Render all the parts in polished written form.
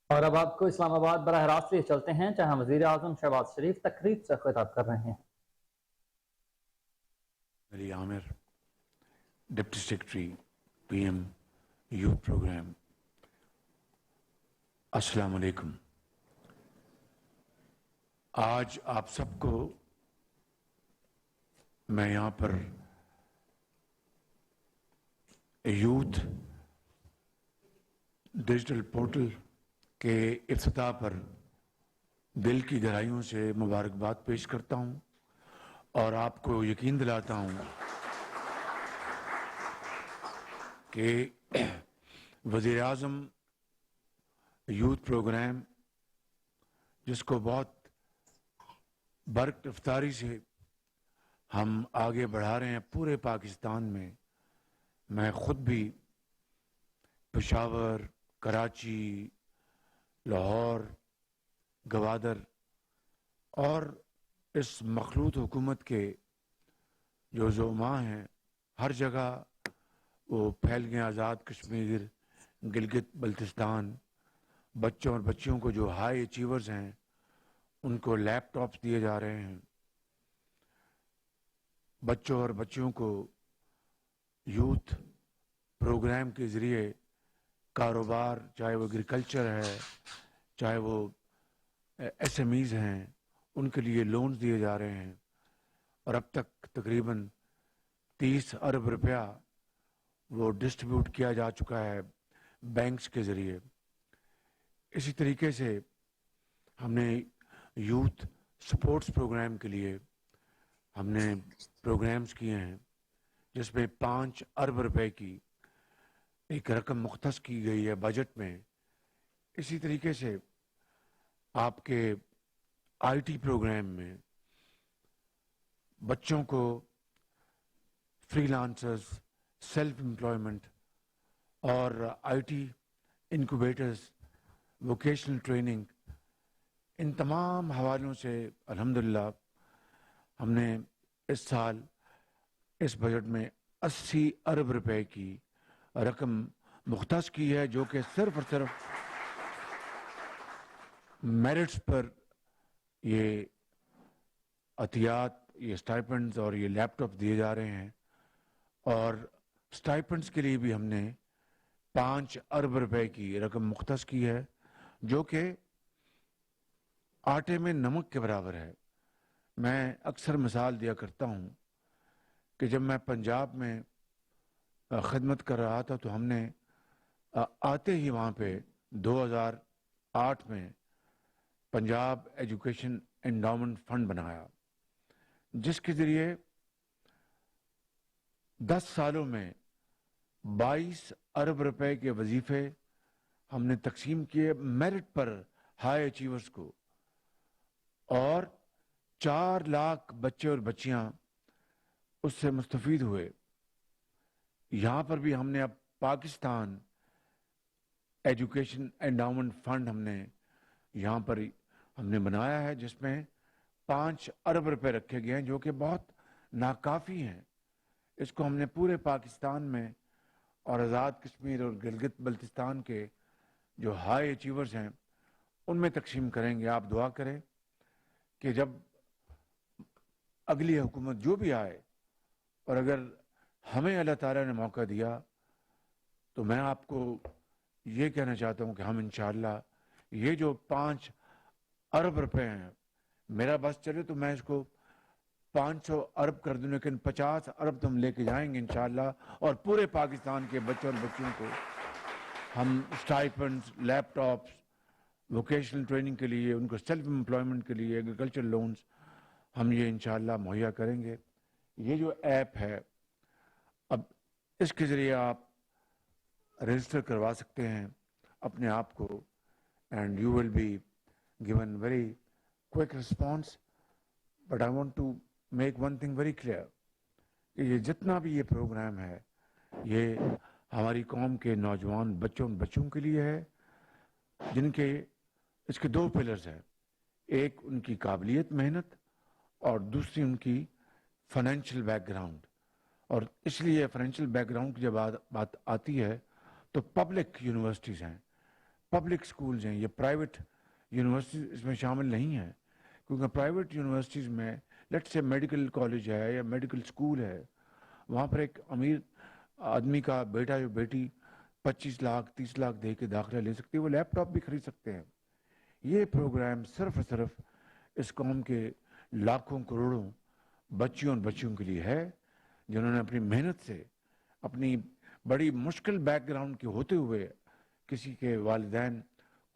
اور اب آپ کو اسلام آباد براہ راست لیے چلتے ہیں جہاں وزیر اعظم شہباز شریف تقریب سے خطاب کر رہے ہیں۔ Ali Aamir, deputy secretary P M youth programme. السلام علیکم۔ آج آپ سب کو میں یہاں پر یوتھ ڈیجیٹل پورٹل کے افتتاح پر دل کی گہرائیوں سے مبارکباد پیش کرتا ہوں اور آپ کو یقین دلاتا ہوں کہ وزیر اعظم یوتھ پروگرام، جس کو بہت برق رفتاری سے ہم آگے بڑھا رہے ہیں پورے پاکستان میں خود بھی پشاور، کراچی، لاہور، گوادر اور اس مخلوط حکومت کے جو زعماء ہیں ہر جگہ وہ پھیل گئے، آزاد کشمیر، گلگت بلتستان، بچوں اور بچیوں کو جو ہائی اچیورز ہیں ان کو لیپ ٹاپس دیے جا رہے ہیں، بچوں اور بچیوں کو یوتھ پروگرام کے ذریعے کاروبار، چاہے وہ ایگریکلچر ہے، چاہے وہ ایس ایم ایز ہیں، ان کے لیے لونز دیے جا رہے ہیں، اور اب تک تقریباً 30 ارب روپیہ وہ ڈسٹریبیوٹ کیا جا چکا ہے بینکس کے ذریعے۔ اسی طریقے سے ہم نے یوتھ سپورٹس پروگرام کے لیے ہم نے پروگرامز کیے ہیں جس میں 5 ارب روپے کی ایک رقم مختص کی گئی ہے بجٹ میں۔ اسی طریقے سے آپ کے آئی ٹی پروگرام میں بچوں کو فری لانسرز، سیلف امپلائمنٹ اور آئی ٹی انکوبیٹرز، ووکیشنل ٹریننگ، ان تمام حوالوں سے الحمدللہ ہم نے اس سال اس بجٹ میں 80 ارب روپے کی رقم مختص کی ہے، جو کہ صرف اور صرف میرٹس پر یہ عطیات، یہ سٹائپنڈز اور یہ لیپ ٹاپ دیے جا رہے ہیں۔ اور سٹائپنڈز کے لیے بھی ہم نے 5 ارب روپے کی رقم مختص کی ہے، جو کہ آٹے میں نمک کے برابر ہے۔ میں اکثر مثال دیا کرتا ہوں کہ جب میں پنجاب میں خدمت کر رہا تھا تو ہم نے آتے ہی وہاں پہ 2008 میں پنجاب ایجوکیشن انڈاؤمنٹ فنڈ بنایا، جس کے ذریعے 10 سالوں میں 22 ارب روپے کے وظیفے ہم نے تقسیم کیے میرٹ پر ہائی اچیورز کو، اور 4 لاکھ بچے اور بچیاں اس سے مستفید ہوئے۔ یہاں پر بھی ہم نے اب پاکستان ایجوکیشن انڈاؤمنٹ فنڈ ہم نے یہاں پر ہم نے بنایا ہے، جس میں 5 ارب روپے رکھے گئے ہیں، جو کہ بہت ناکافی ہیں۔ اس کو ہم نے پورے پاکستان میں اور آزاد کشمیر اور گلگت بلتستان کے جو ہائی اچیورز ہیں ان میں تقسیم کریں گے۔ آپ دعا کریں کہ جب اگلی حکومت جو بھی آئے، اور اگر ہمیں اللہ تعالیٰ نے موقع دیا تو میں آپ کو یہ کہنا چاہتا ہوں کہ ہم انشاءاللہ یہ جو 5 ارب روپے ہیں، میرا بس چلے تو میں اس کو 500 ارب کر دوں، لیکن 50 ارب تو ہم لے کے جائیں گے انشاءاللہ، اور پورے پاکستان کے بچوں اور بچیوں کو ہم سٹائپنڈز، لیپ ٹاپس، ووکیشنل ٹریننگ کے لیے، ان کو سیلف امپلائمنٹ کے لیے ایگریکلچر لونز ہم یہ انشاءاللہ مہیا کریں گے۔ یہ جو ایپ ہے اب اس کے ذریعے آپ رجسٹر کروا سکتے ہیں اپنے آپ کو، and you will be given very quick response. But I want to make one thing very clear کہ یہ جتنا بھی یہ پروگرام ہے یہ ہماری قوم کے نوجوان بچوں کے لیے ہے، جن کے اس کے 2 پلرز ہیں، ایک ان کی قابلیت، محنت، اور دوسری ان کی فائنینشیل بیک گراؤنڈ۔ اور اس لیے فائنینشیل بیک گراؤنڈ کی جب بات آتی ہے تو پبلک یونیورسٹیز ہیں، پبلک سکولز ہیں، یہ پرائیویٹ یونیورسٹیز اس میں شامل نہیں ہیں، کیونکہ پرائیویٹ یونیورسٹیز میں لیٹ سے میڈیکل کالج ہے یا میڈیکل سکول ہے، وہاں پر ایک امیر آدمی کا بیٹا یا بیٹی 25 لاکھ 30 لاکھ دے کے داخلہ لے سکتے ہیں، وہ لیپ ٹاپ بھی خرید سکتے ہیں۔ یہ پروگرام صرف اور صرف اس قوم کے لاکھوں کروڑوں بچیوں اور بچیوں کے لیے ہے، جنہوں نے اپنی محنت سے، اپنی بڑی مشکل بیک گراؤنڈ کے ہوتے ہوئے، کسی کے والدین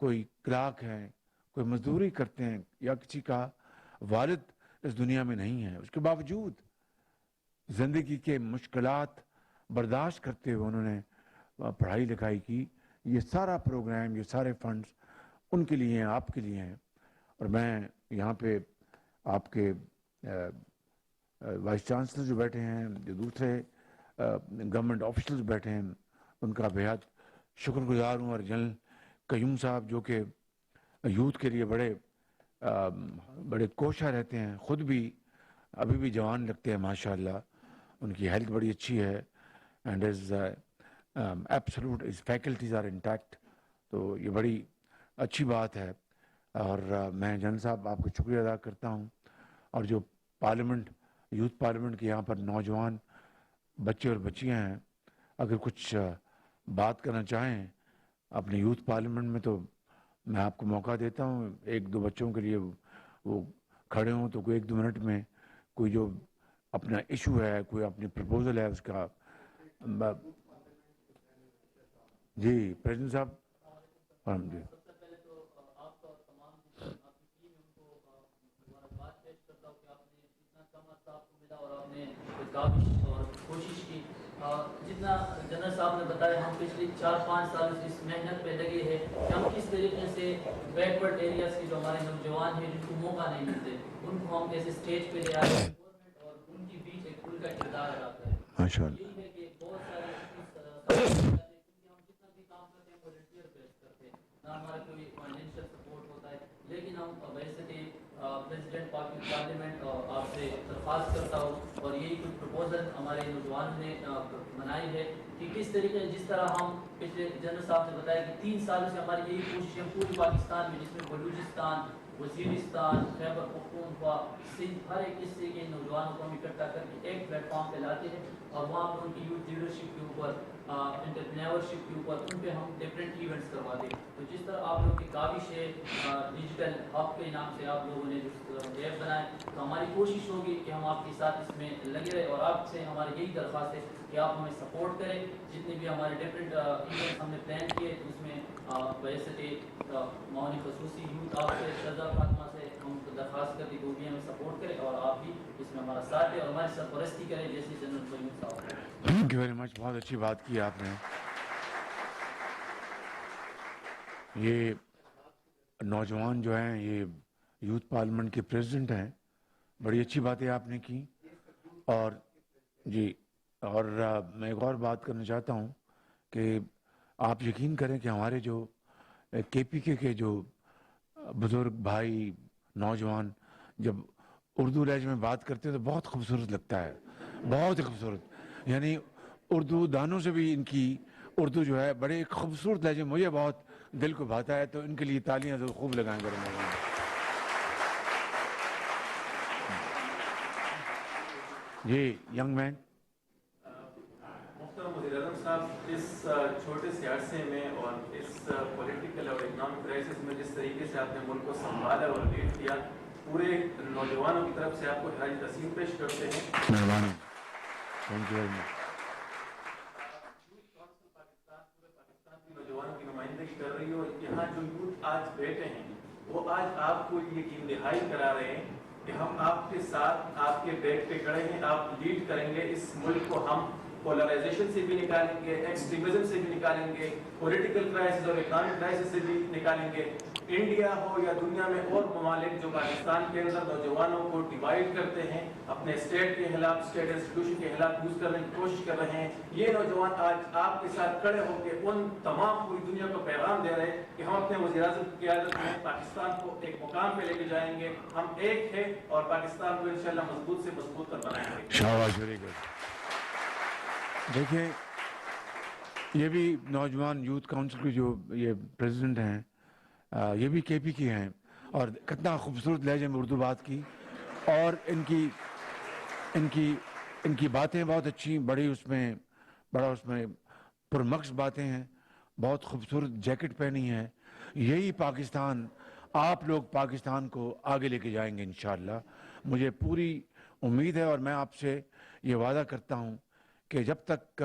کوئی کلرک ہیں، کوئی مزدوری کرتے ہیں، یا کسی کا والد اس دنیا میں نہیں ہے، اس کے باوجود زندگی کے مشکلات برداشت کرتے ہوئے انہوں نے پڑھائی لکھائی کی۔ یہ سارا پروگرام، یہ سارے فنڈز ان کے لیے ہیں، آپ کے لیے ہیں۔ اور میں یہاں پہ آپ کے وائس چانسلر جو بیٹھے ہیں، جو دوسرے گورنمنٹ آفیشلز بیٹھے ہیں، ان کا بہت شکر گزار ہوں، اور جنرل قیوم صاحب جو کہ یوتھ کے لیے بڑے کوشاں رہتے ہیں، خود بھی ابھی بھی جوان لگتے ہیں ماشاءاللہ، ان کی ہیلتھ بڑی اچھی ہے، and is absolute his faculties are intact, تو یہ بڑی اچھی بات ہے۔ اور میں جنرل صاحب آپ کو شکریہ ادا کرتا ہوں، اور جو پارلیمنٹ، یوتھ پارلیمنٹ کے یہاں پر نوجوان بچے اور بچیاں ہیں، اگر کچھ بات کرنا چاہیں اپنے یوتھ پارلیمنٹ میں، تو میں آپ کو موقع دیتا ہوں، ایک دو بچوں کے لیے وہ کھڑے ہوں، تو کوئی 1-2 منٹ میں کوئی جو اپنا ایشو ہے، کوئی اپنی پرپوزل ہے، اس کا جی پریزیڈنٹ صاحب جی۔ کاوش اور کوشش کی، جتنا جنرل صاحب نے بتایا، ہم پچھلے 4-5 سال سے اس محنت پہ لگے ہیں کہ ہم کس طریقے سے بیکورڈ ایریاز کے جو ہمارے نوجوان ہیں، جن کو موقع نہیں ملتے، ان کو ہم کیسے اسٹیج پہ لے آئے گورنمنٹ اور ان کے بیچ ایک پل کا کردار ادا کریں۔ یہی ہے کہ بہت سارے کیونکہ ہم جتنا بھی کام کرتے ہیں والنٹیئر بیس کرتے ہیں، نہ ہمارا کوئی فائنینشیل سپورٹ ہوتا ہے، لیکن ہم ویسے کہ پریزیڈنٹ پارلیمنٹ آپ سے درخواست کرتا ہوں، اور یہی کچھ پروپوزل ہمارے نوجوانوں نے بنائی ہے کہ کس طریقے، جس طرح ہم پچھلے جنرل صاحب نے بتایا کہ 3 سالوں سے ہماری یہی کوشش ہے پورے پاکستان میں، جس میں بلوچستان، وزیرستان، خیبر پختونخوا، سندھ، ہر ایک حصے کے نوجوانوں کو ہم اکٹھا کر کے ایک پلیٹ فارم پہ لاتے ہیں، اور وہاں پہ ان کی یوتھ لیڈرشپ کے اوپر، انٹرپرینورشپ کے اوپر، ان پہ ہم ڈفرینٹ ایونٹس کرواتے ہیں۔ تو جس طرح آپ لوگ کی کاوش ہے، ڈیجیٹل ہب کے نام سے آپ لوگوں نے جو ایپ بنائے، تو ہماری کوشش ہوگی کہ ہم آپ کے ساتھ اس میں لگے رہے، اور آپ سے ہماری یہی درخواست ہے کہ آپ ہمیں سپورٹ کریں۔ جتنے بھی ہمارے ڈفرینٹ ایونٹس ہم نے پلان کیے، اس میں ویسے معاون خصوصی یوتھ آپ سے، شہزاد فاطمہ سے ہم درخواست کرتے کہ وہ بھی ہمیں سپورٹ کرے، اور آپ بھی اس میں ہمارا ساتھ دیں اور ہماری سرپرستی کریں، جیسے جنرل قیوم صاحب۔ تھینک یو ویری مچ، بہت اچھی بات کی آپ نے۔ یہ نوجوان جو ہیں، یہ یوتھ پارلیمنٹ کے پریزیڈنٹ ہیں، بڑی اچھی باتیں آپ نے کی۔ اور جی، اور میں ایک اور بات کرنا چاہتا ہوں کہ آپ یقین کریں کہ ہمارے جو KPK کے جو بزرگ بھائی، نوجوان جب اردو لہجے میں بات کرتے ہیں تو بہت خوبصورت لگتا ہے، بہت ہی خوبصورت، یعنی اردو دانوں سے بھی ان کی اردو جو ہے بڑے خوبصورت لہجے، مجھے بہت دل کو بھاتا ہے، تو ان کے لیے تالیاں ضرور خوب لگائیں گے۔ جی ینگ مین۔ محترم وزیر اعظم صاحب، اس چھوٹے سے عرصے میں اور اس پولیٹیکل اور اکنامک کرائسس میں جس طریقے سے آپ نے ملک کو سنبھالا اور لیڈ کیا، پورے نوجوانوں کی طرف سے آپ کو خراج تحسین پیش کرتے ہیں۔ مہربانی، thank you very much. Youth council Pakistan پورے پاکستان کی نوجوانوں کی نمائندگی کر رہی ہے، اور یہاں جو یوتھ آج بیٹھے ہیں وہ آج آپ کو یہ یقین دہانی کرا رہے ہیں کہ ہم آپ کے ساتھ، آپ کے بیک پہ کھڑے ہیں، آپ لیڈ کریں گے اس ملک کو، ہم پولرائزیشن سے بھی نکالیں گے، ایکسٹریمزم سے بھی نکالیں گے، پولیٹیکل کرائسس اور اکنامک کرائسس سے بھی نکالیں گے۔ انڈیا ہو یا دنیا میں اور ممالک جو پاکستان کے اندر نوجوانوں کو ڈیوائیڈ کرتے ہیں، اپنے اسٹیٹ کے خلاف، اسٹیٹ انسٹیٹیوشن کے خلاف یوز کرنے کی کوشش کر رہے ہیں، یہ نوجوان آج آپ کے ساتھ کھڑے ہو کے ان تمام پوری دنیا کو پیغام دے رہے ہیں کہ ہم اپنے وزیر اعظم کی قیادت میں پاکستان کو ایک مقام پہ لے کے جائیں گے، ہم ایک ہیں اور پاکستان کو انشاءاللہ مضبوط سے مضبوط کر بنائیں گے۔ شاباش، ویری گڈ۔ دیکھیں، یہ بھی نوجوان یوتھ کاؤنسل کے جو یہ پریزیڈنٹ ہیں یہ بھی کے پی کی ہیں اور کتنا خوبصورت لہجے میں اردو بات کی اور ان کی باتیں بہت اچھی بڑا اس میں پرمکس باتیں ہیں بہت خوبصورت جیکٹ پہنی ہے یہی پاکستان آپ لوگ پاکستان کو آگے لے کے جائیں گے انشاءاللہ مجھے پوری امید ہے اور میں آپ سے یہ وعدہ کرتا ہوں کہ جب تک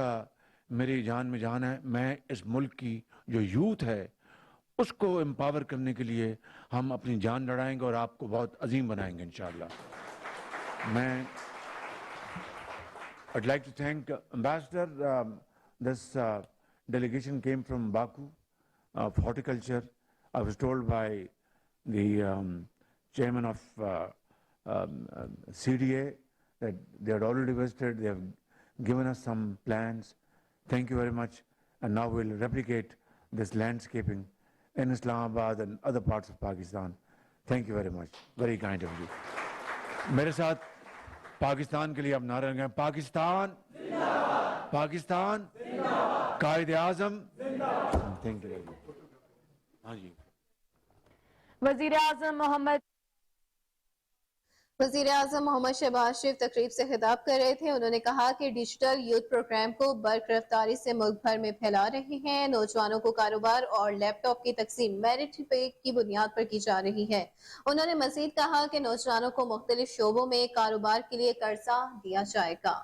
میری جان میں جان ہے میں اس ملک کی جو یوتھ ہے اس کو امپاور کرنے کے لیے ہم اپنی جان لڑائیں گے اور آپ کو بہت عظیم بنائیں گے انشاءاللہ میں I'd like to thank Ambassador. This delegation came from Baku of horticulture. I was told by the chairman of CDA that they had already visited. They have given us some plans. Thank you very much. And now we'll replicate this landscaping in Islamabad and other parts of Pakistan. Thank you very much. Very kind of you. میرے ساتھ پاکستان کے لیے اب نعرہ لگائیں Pakistan Pakistan Quaid Azam thank you ہاں جی وزیر اعظم محمد شہباز شریف تقریب سے خطاب کر رہے تھے انہوں نے کہا کہ ڈیجیٹل یوتھ پروگرام کو برق رفتاری سے ملک بھر میں پھیلا رہے ہیں نوجوانوں کو کاروبار اور لیپ ٹاپ کی تقسیم میرٹ پے کی بنیاد پر کی جا رہی ہے انہوں نے مزید کہا کہ نوجوانوں کو مختلف شعبوں میں کاروبار کے لیے قرضہ دیا جائے گا